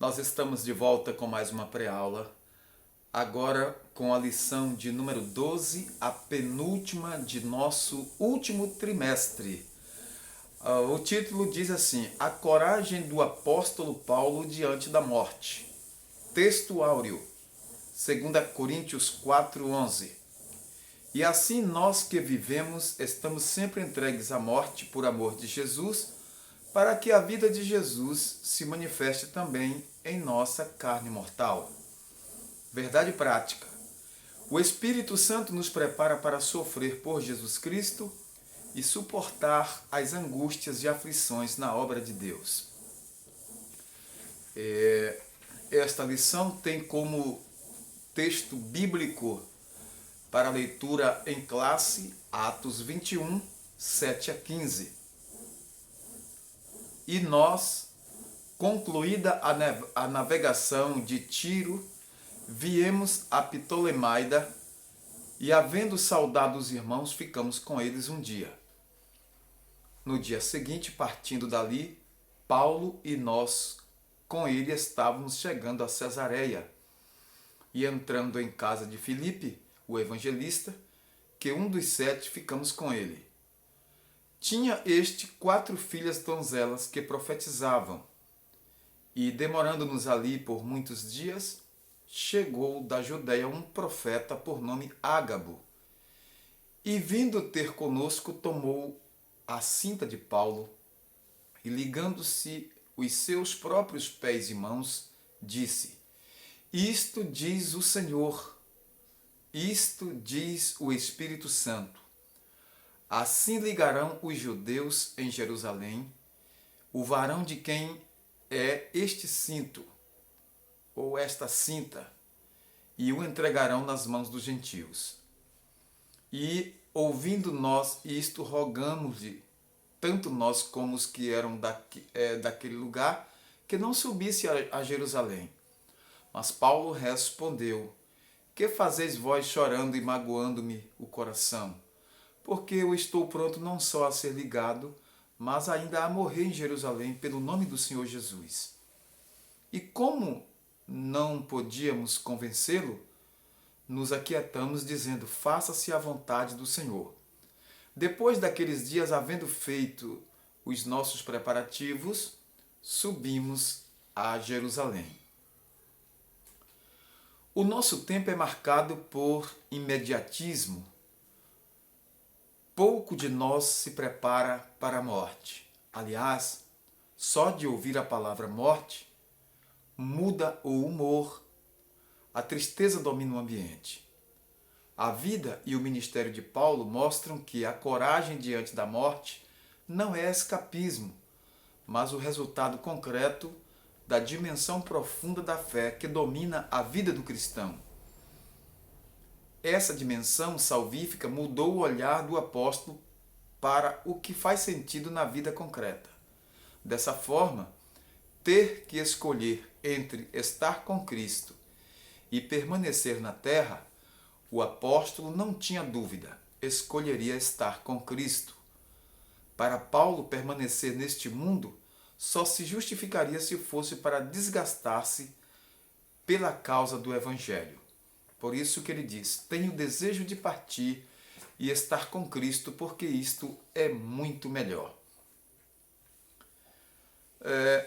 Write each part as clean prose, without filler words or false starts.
Nós estamos de volta com mais uma pré-aula, agora com a lição de número 12, a penúltima de nosso último trimestre. O título diz assim: A coragem do apóstolo Paulo diante da morte. Texto áureo, 2 Coríntios 4:11. E assim nós que vivemos estamos sempre entregues à morte por amor de Jesus, para que a vida de Jesus se manifeste também em nossa carne mortal. Verdade prática. O Espírito Santo nos prepara para sofrer por Jesus Cristo e suportar as angústias e aflições na obra de Deus. Esta lição tem como texto bíblico para leitura em classe Atos 21, 7 a 15. E nós, concluída a navegação de Tiro, viemos a Ptolemaida e, havendo saudado os irmãos, ficamos com eles um dia. No dia seguinte, partindo dali, Paulo e nós com ele estávamos chegando a Cesareia e, entrando em casa de Filipe, o evangelista, que um dos 7, ficamos com ele. Tinha este 4 filhas donzelas que profetizavam, e, demorando-nos ali por muitos dias, chegou da Judeia um profeta por nome Ágabo, e, vindo ter conosco, tomou a cinta de Paulo, e, ligando-se os seus próprios pés e mãos, disse: Isto diz o Senhor, isto diz o Espírito Santo. Assim ligarão os judeus em Jerusalém o varão de quem é este cinto, ou esta cinta, e o entregarão nas mãos dos gentios. E, ouvindo nós isto, rogamos-lhe, tanto nós como os que eram daquele lugar, que não subisse a Jerusalém. Mas Paulo respondeu: Que fazeis vós chorando e magoando-me o coração? Porque eu estou pronto não só a ser ligado, mas ainda a morrer em Jerusalém pelo nome do Senhor Jesus. E como não podíamos convencê-lo, nos aquietamos, dizendo: Faça-se a vontade do Senhor. Depois daqueles dias, havendo feito os nossos preparativos, subimos a Jerusalém. O nosso tempo é marcado por imediatismo. Pouco de nós se prepara para a morte. Aliás, só de ouvir a palavra morte, muda o humor, a tristeza domina o ambiente. A vida e o ministério de Paulo mostram que a coragem diante da morte não é escapismo, mas o resultado concreto da dimensão profunda da fé que domina a vida do cristão. Essa dimensão salvífica mudou o olhar do apóstolo para o que faz sentido na vida concreta. Dessa forma, ter que escolher entre estar com Cristo e permanecer na terra, o apóstolo não tinha dúvida, escolheria estar com Cristo. Para Paulo, permanecer neste mundo só se justificaria se fosse para desgastar-se pela causa do Evangelho. Por isso que ele diz: tenho desejo de partir e estar com Cristo, porque isto é muito melhor.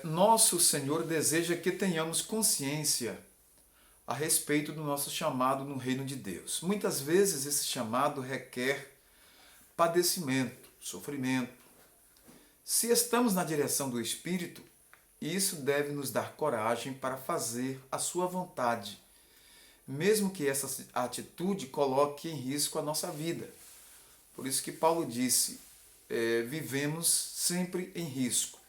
Nosso Senhor deseja que tenhamos consciência a respeito do nosso chamado no reino de Deus. Muitas vezes esse chamado requer padecimento, sofrimento. Se estamos na direção do Espírito, isso deve nos dar coragem para fazer a sua vontade, mesmo que essa atitude coloque em risco a nossa vida. Por isso que Paulo disse: vivemos sempre em risco,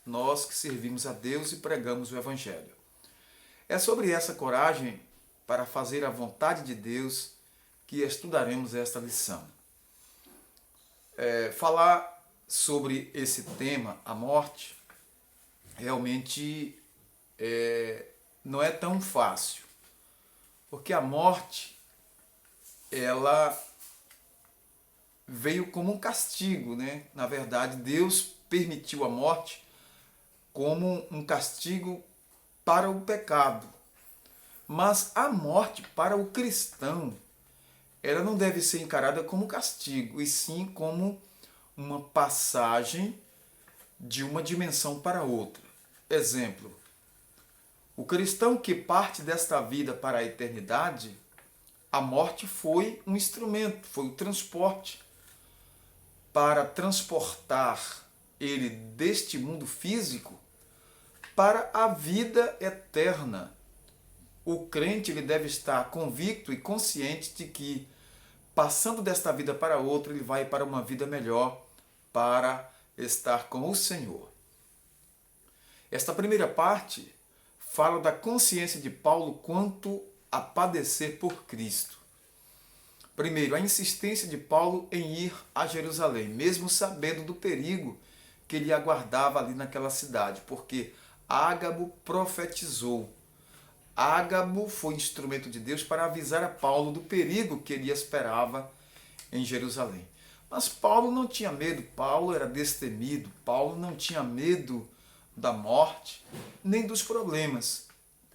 nós que servimos a Deus e pregamos o Evangelho. É sobre essa coragem para fazer a vontade de Deus que estudaremos esta lição. Falar sobre esse tema, a morte, realmente não é tão fácil, porque a morte, ela veio como um castigo, né? Na verdade, Deus permitiu a morte como um castigo para o pecado. Mas a morte para o cristão, ela não deve ser encarada como castigo, e sim como uma passagem de uma dimensão para outra. Exemplo, o cristão que parte desta vida para a eternidade, a morte foi um instrumento, foi o transporte para transportar ele deste mundo físico para a vida eterna. O crente ele deve estar convicto e consciente de que, passando desta vida para outra, ele vai para uma vida melhor, para estar com o Senhor. Esta primeira parte fala da consciência de Paulo quanto a padecer por Cristo. Primeiro, a insistência de Paulo em ir a Jerusalém, mesmo sabendo do perigo que lhe aguardava ali naquela cidade, porque Ágabo profetizou. Ágabo foi instrumento de Deus para avisar a Paulo do perigo que ele esperava em Jerusalém. Mas Paulo não tinha medo, Paulo era destemido, Paulo não tinha medo da morte, nem dos problemas,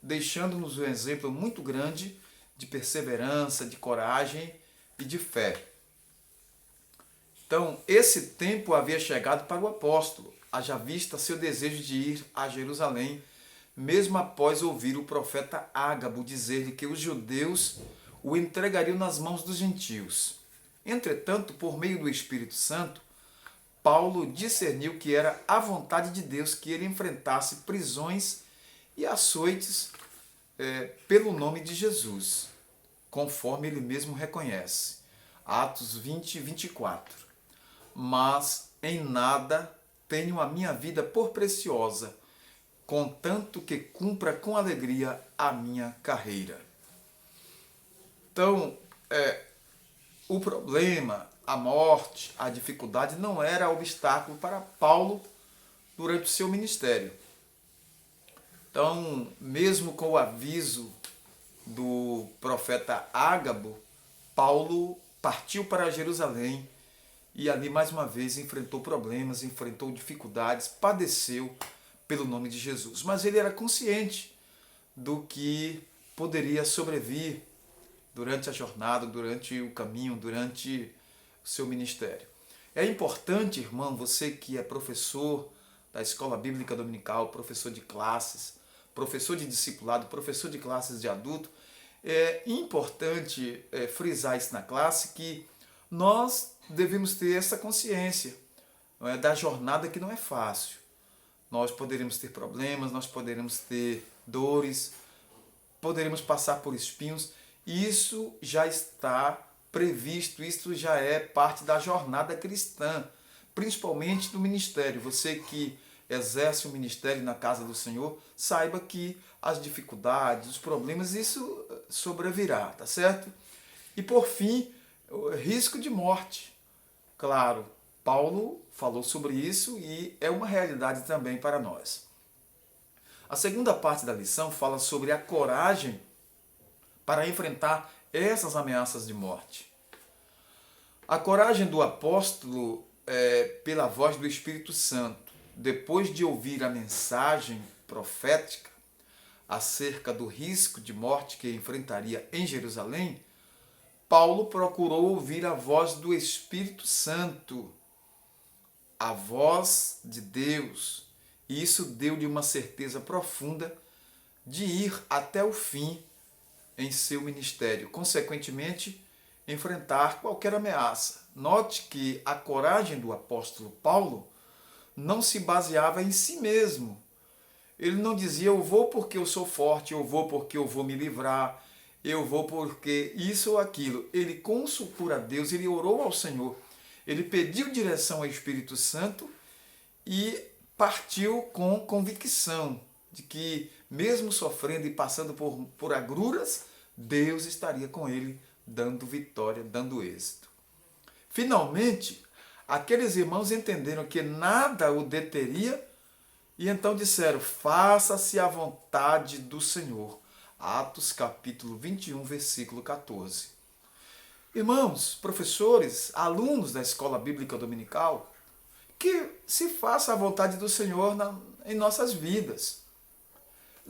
deixando-nos um exemplo muito grande de perseverança, de coragem e de fé. Então, esse tempo havia chegado para o apóstolo, haja vista seu desejo de ir a Jerusalém, mesmo após ouvir o profeta Ágabo dizer-lhe que os judeus o entregariam nas mãos dos gentios. Entretanto, por meio do Espírito Santo, Paulo discerniu que era a vontade de Deus que ele enfrentasse prisões e açoites pelo nome de Jesus, conforme ele mesmo reconhece. Atos 20 e 24. Mas em nada tenho a minha vida por preciosa, contanto que cumpra com alegria a minha carreira. Então, o problema, a morte, a dificuldade não era obstáculo para Paulo durante o seu ministério. Então, mesmo com o aviso do profeta Ágabo, Paulo partiu para Jerusalém e ali mais uma vez enfrentou problemas, enfrentou dificuldades, padeceu pelo nome de Jesus. Mas ele era consciente do que poderia sobrevir durante a jornada, durante o caminho, durante o seu ministério. É importante, irmão, você que é professor da Escola Bíblica Dominical, professor de classes, professor de discipulado, professor de classes de adulto, é importante frisar isso na classe, que nós devemos ter essa consciência, não é, da jornada que não é fácil. Nós poderemos ter problemas, nós poderemos ter dores, poderemos passar por espinhos. Isso já está previsto, isso já é parte da jornada cristã, principalmente do ministério. Você que exerce o ministério na casa do Senhor, saiba que as dificuldades, os problemas, isso sobrevirá, tá certo? E por fim, o risco de morte. Claro, Paulo falou sobre isso e é uma realidade também para nós. A segunda parte da lição fala sobre a coragem para enfrentar essas ameaças de morte. A coragem do apóstolo pela voz do Espírito Santo, depois de ouvir a mensagem profética acerca do risco de morte que enfrentaria em Jerusalém, Paulo procurou ouvir a voz do Espírito Santo, a voz de Deus, e isso deu-lhe uma certeza profunda de ir até o fim em seu ministério, consequentemente, enfrentar qualquer ameaça. Note que a coragem do apóstolo Paulo não se baseava em si mesmo. Ele não dizia, eu vou porque eu sou forte, eu vou porque eu vou me livrar, eu vou porque isso ou aquilo. Ele consultou a Deus, ele orou ao Senhor, ele pediu direção ao Espírito Santo e partiu com convicção de que, mesmo sofrendo e passando por agruras, Deus estaria com ele, dando vitória, dando êxito. Finalmente, aqueles irmãos entenderam que nada o deteria e então disseram, faça-se a vontade do Senhor. Atos capítulo 21, versículo 14. Irmãos, professores, alunos da Escola Bíblica Dominical, que se faça a vontade do Senhor em nossas vidas.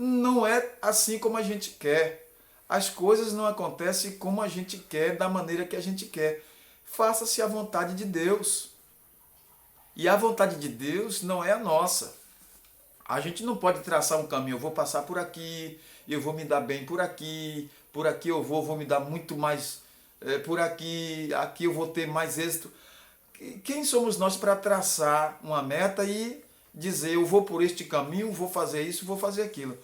não é assim como a gente quer. As coisas não acontecem como a gente quer, da maneira que a gente quer. Faça-se a vontade de Deus. E a vontade de Deus não é a nossa. A gente não pode traçar um caminho, eu vou passar por aqui, eu vou me dar bem por aqui eu vou me dar muito mais por aqui, aqui eu vou ter mais êxito. Quem somos nós para traçar uma meta e dizer eu vou por este caminho, vou fazer isso, vou fazer aquilo?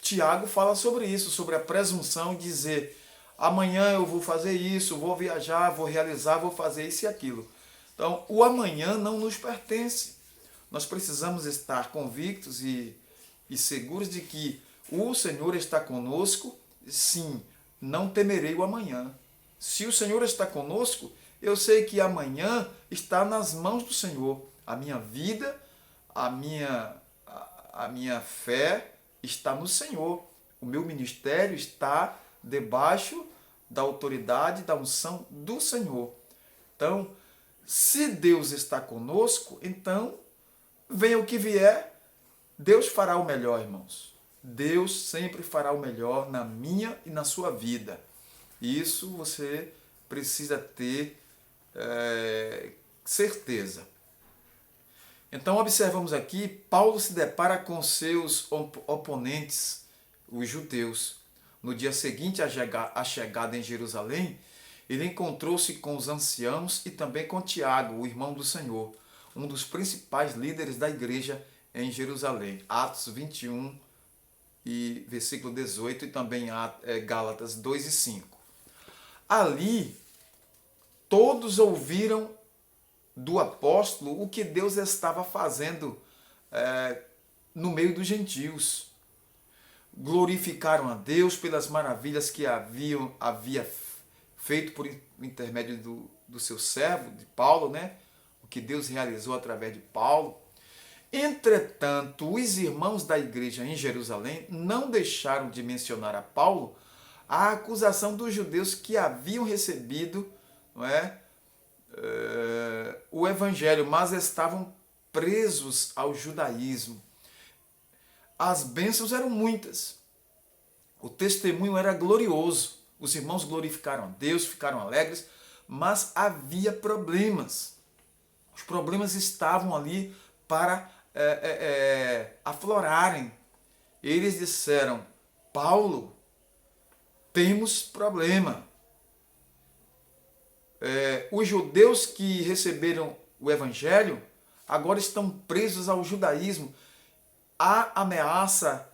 Tiago fala sobre isso, sobre a presunção, dizer amanhã eu vou fazer isso, vou viajar, vou realizar, vou fazer isso e aquilo. Então, o amanhã não nos pertence. Nós precisamos estar convictos e seguros de que o Senhor está conosco. Sim, não temerei o amanhã. Se o Senhor está conosco, eu sei que amanhã está nas mãos do Senhor. A minha vida, a minha fé está no Senhor. O meu ministério está debaixo da autoridade, da unção do Senhor. Então, se Deus está conosco, então, venha o que vier, Deus fará o melhor, irmãos. Deus sempre fará o melhor na minha e na sua vida. Isso você precisa ter certeza. Então, observamos aqui, Paulo se depara com seus oponentes, os judeus. No dia seguinte à chegada em Jerusalém, ele encontrou-se com os anciãos e também com Tiago, o irmão do Senhor, um dos principais líderes da igreja em Jerusalém. Atos 21, e versículo 18, e também Gálatas 2 e 5. Ali, todos ouviram do apóstolo o que Deus estava fazendo no meio dos gentios. Glorificaram a Deus pelas maravilhas que havia feito por intermédio do seu servo, de Paulo, né? O que Deus realizou através de Paulo. Entretanto, os irmãos da igreja em Jerusalém não deixaram de mencionar a Paulo a acusação dos judeus que haviam recebido, não é, o evangelho, mas estavam presos ao judaísmo. As bênçãos eram muitas. O testemunho era glorioso. Os irmãos glorificaram a Deus, ficaram alegres, mas havia problemas. Os problemas estavam ali para aflorarem. Eles disseram: Paulo, temos problema. Os judeus que receberam o evangelho agora estão presos ao judaísmo. Há ameaça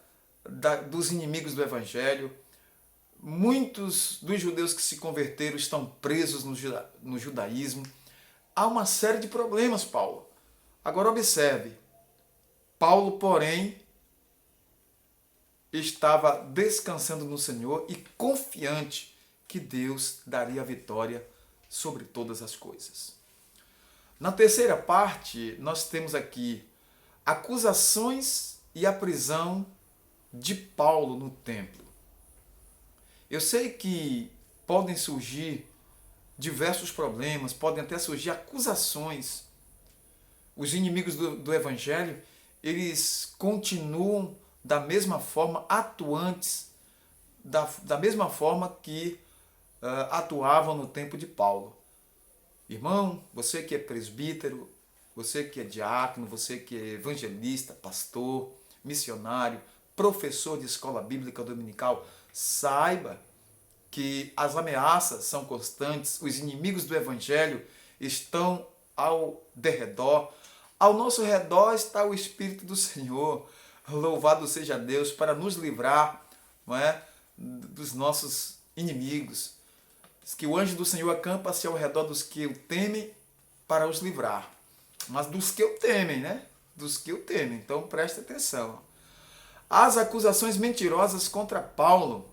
dos inimigos do evangelho. Muitos dos judeus que se converteram estão presos no judaísmo. Há uma série de problemas, Paulo. Agora observe, Paulo, porém, estava descansando no Senhor e confiante que Deus daria a vitória sobre todas as coisas. Na terceira parte, nós temos aqui acusações e a prisão de Paulo no templo. Eu sei que podem surgir diversos problemas, podem até surgir acusações. Os inimigos do Evangelho, eles continuam da mesma forma atuantes, da mesma forma que atuavam no tempo de Paulo. Irmão, você que é presbítero, você que é diácono, você que é evangelista, pastor, missionário, professor de escola bíblica dominical, saiba que as ameaças são constantes, os inimigos do Evangelho estão ao derredor. Ao nosso redor está o Espírito do Senhor. Louvado seja Deus para nos livrar, não é, dos nossos inimigos. Diz que o anjo do Senhor acampa-se ao redor dos que o temem para os livrar. Mas dos que o temem, né? Dos que o temem. Então preste atenção. As acusações mentirosas contra Paulo.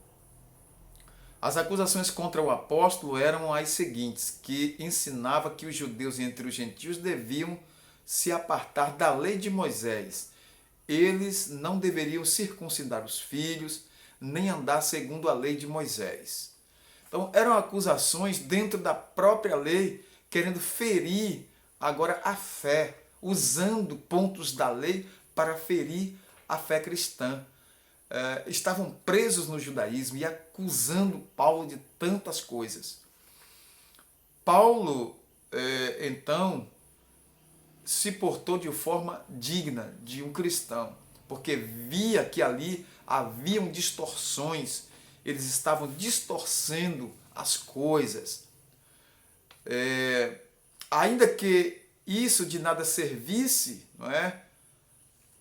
As acusações contra o apóstolo eram as seguintes, que ensinava que os judeus entre os gentios deviam se apartar da lei de Moisés. Eles não deveriam circuncidar os filhos, nem andar segundo a lei de Moisés. Então, eram acusações dentro da própria lei, querendo ferir agora a fé, usando pontos da lei para ferir a fé cristã. estavam presos no judaísmo e acusando Paulo de tantas coisas. Paulo, então, se portou de forma digna de um cristão, porque via que ali haviam distorções, eles estavam distorcendo as coisas. Ainda que isso de nada servisse, não é,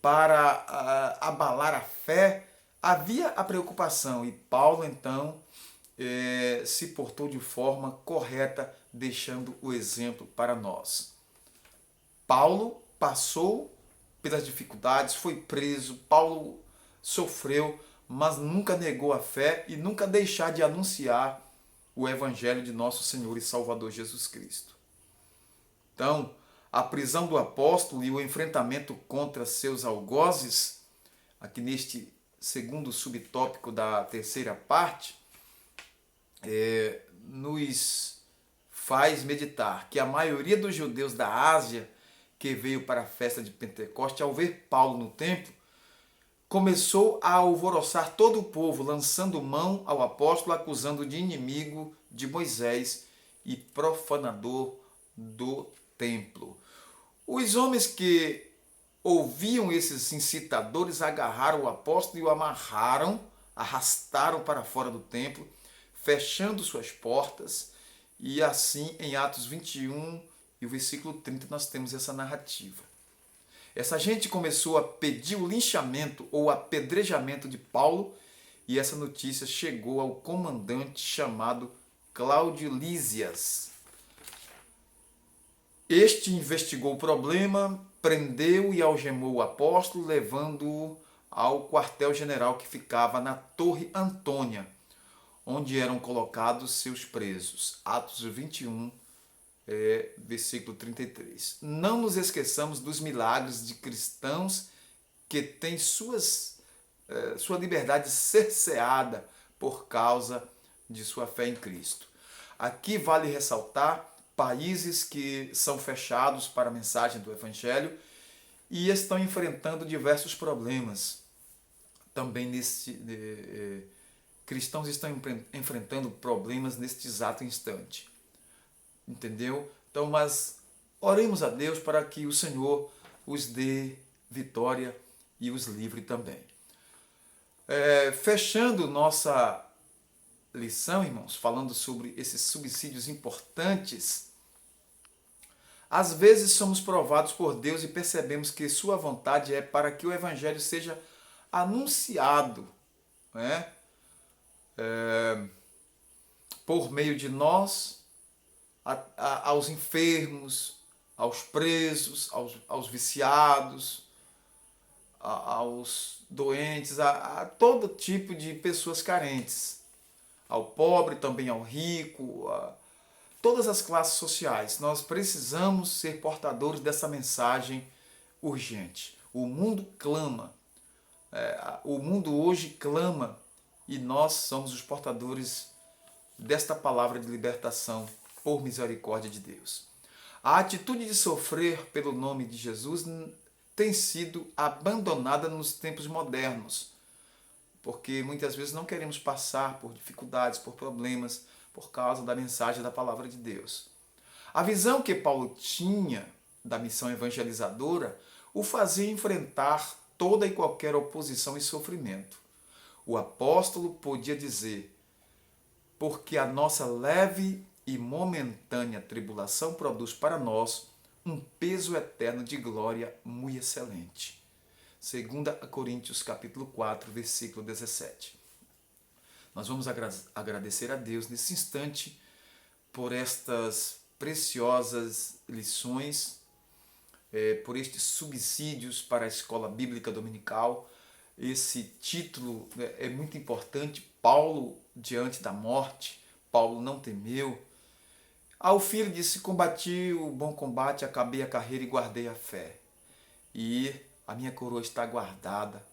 para abalar a fé, havia a preocupação e Paulo então se portou de forma correta, deixando o exemplo para nós. Paulo passou pelas dificuldades, foi preso, Paulo sofreu, mas nunca negou a fé e nunca deixar de anunciar o evangelho de nosso Senhor e Salvador Jesus Cristo. Então, a prisão do apóstolo e o enfrentamento contra seus algozes, aqui neste segundo subtópico da terceira parte, nos faz meditar que a maioria dos judeus da Ásia que veio para a festa de Pentecoste, ao ver Paulo no templo, começou a alvoroçar todo o povo, lançando mão ao apóstolo, acusando de inimigo de Moisés e profanador do templo. Os homens que ouviam esses incitadores agarraram o apóstolo e o amarraram, arrastaram para fora do templo, fechando suas portas, e assim em Atos 21 e o versículo 30 nós temos essa narrativa. Essa gente começou a pedir o linchamento ou apedrejamento de Paulo, e essa notícia chegou ao comandante chamado Cláudio Lísias. Este investigou o problema, prendeu e algemou o apóstolo, levando-o ao quartel-general que ficava na Torre Antônia, onde eram colocados seus presos. Atos 21, versículo 33. Não nos esqueçamos dos milagres de cristãos que têm sua liberdade cerceada por causa de sua fé em Cristo. Aqui vale ressaltar países que são fechados para a mensagem do Evangelho e estão enfrentando diversos problemas. Também cristãos estão enfrentando problemas neste exato instante. Entendeu? Então, mas oremos a Deus para que o Senhor os dê vitória e os livre também. Fechando nossa lição, irmãos, falando sobre esses subsídios importantes, às vezes somos provados por Deus e percebemos que sua vontade é para que o Evangelho seja anunciado, né? Por meio de nós, aos enfermos, aos presos, aos viciados, aos doentes, a todo tipo de pessoas carentes, ao pobre, também ao rico, a todas as classes sociais. Nós precisamos ser portadores dessa mensagem urgente. O mundo clama, o mundo hoje clama e nós somos os portadores desta palavra de libertação por misericórdia de Deus. A atitude de sofrer pelo nome de Jesus tem sido abandonada nos tempos modernos, porque muitas vezes não queremos passar por dificuldades, por problemas, por causa da mensagem da palavra de Deus. A visão que Paulo tinha da missão evangelizadora o fazia enfrentar toda e qualquer oposição e sofrimento. O apóstolo podia dizer: porque a nossa leve e momentânea tribulação produz para nós um peso eterno de glória muito excelente. 2 Coríntios capítulo 4, versículo 17. Nós vamos agradecer a Deus nesse instante por estas preciosas lições, por estes subsídios para a escola bíblica dominical. Esse título é muito importante. Paulo diante da morte, Paulo não temeu. Ao filho disse: combati o bom combate, acabei a carreira e guardei a fé. E a minha coroa está guardada,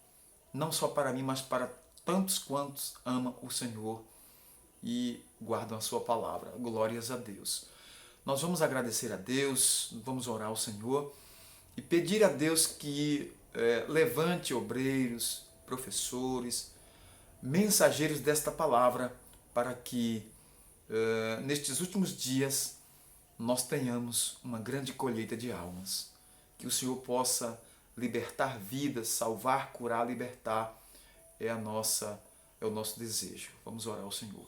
não só para mim, mas para tantos quantos amam o Senhor e guardam a sua palavra. Glórias a Deus. Nós vamos agradecer a Deus, vamos orar ao Senhor e pedir a Deus que levante obreiros, professores, mensageiros desta palavra, para que nestes últimos dias nós tenhamos uma grande colheita de almas. Que o Senhor possa libertar vidas, salvar, curar, libertar, é o nosso desejo. Vamos orar ao Senhor.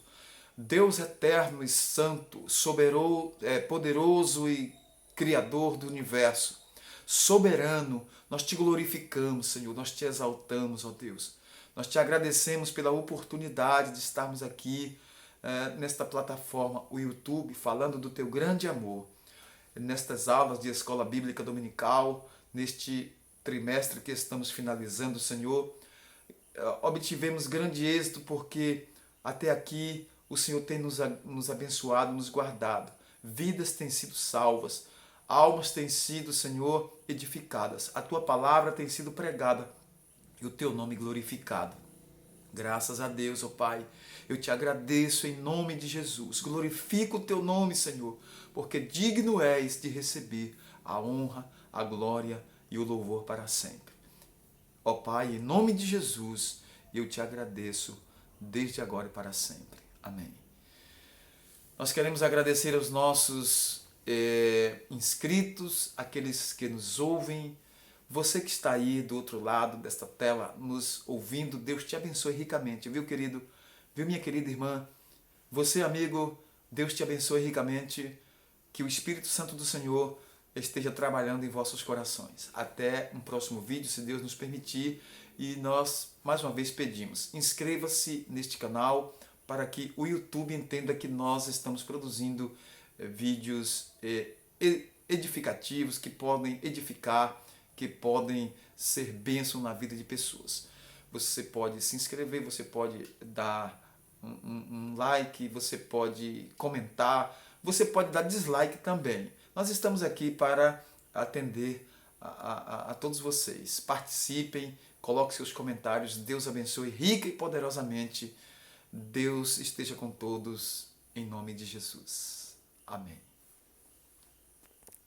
Deus eterno e santo, soberano, poderoso e criador do universo, soberano, nós te glorificamos, Senhor, nós te exaltamos, ó Deus. Nós te agradecemos pela oportunidade de estarmos aqui nesta plataforma, o YouTube, falando do teu grande amor. Nestas aulas de Escola Bíblica Dominical, neste trimestre que estamos finalizando, Senhor, obtivemos grande êxito porque até aqui o Senhor tem nos abençoado, nos guardado. Vidas têm sido salvas, almas têm sido, Senhor, edificadas. A tua palavra tem sido pregada e o teu nome glorificado. Graças a Deus, ó Pai, eu te agradeço em nome de Jesus. Glorifico o teu nome, Senhor, porque digno és de receber a honra, a glória e o louvor para sempre. Ó Pai, em nome de Jesus, eu te agradeço desde agora e para sempre. Amém. Nós queremos agradecer aos nossos inscritos, aqueles que nos ouvem. Você que está aí do outro lado desta tela, nos ouvindo, Deus te abençoe ricamente, viu, querido? Viu, minha querida irmã? Você, amigo, Deus te abençoe ricamente, que o Espírito Santo do Senhor esteja trabalhando em vossos corações. Até um próximo vídeo, se Deus nos permitir, e nós, mais uma vez, pedimos, inscreva-se neste canal para que o YouTube entenda que nós estamos produzindo vídeos edificativos, que podem edificar, que podem ser bênção na vida de pessoas. Você pode se inscrever, você pode dar um like, você pode comentar, você pode dar dislike também. Nós estamos aqui para atender a todos vocês. Participem, coloquem seus comentários. Deus abençoe rica e poderosamente. Deus esteja com todos, em nome de Jesus. Amém.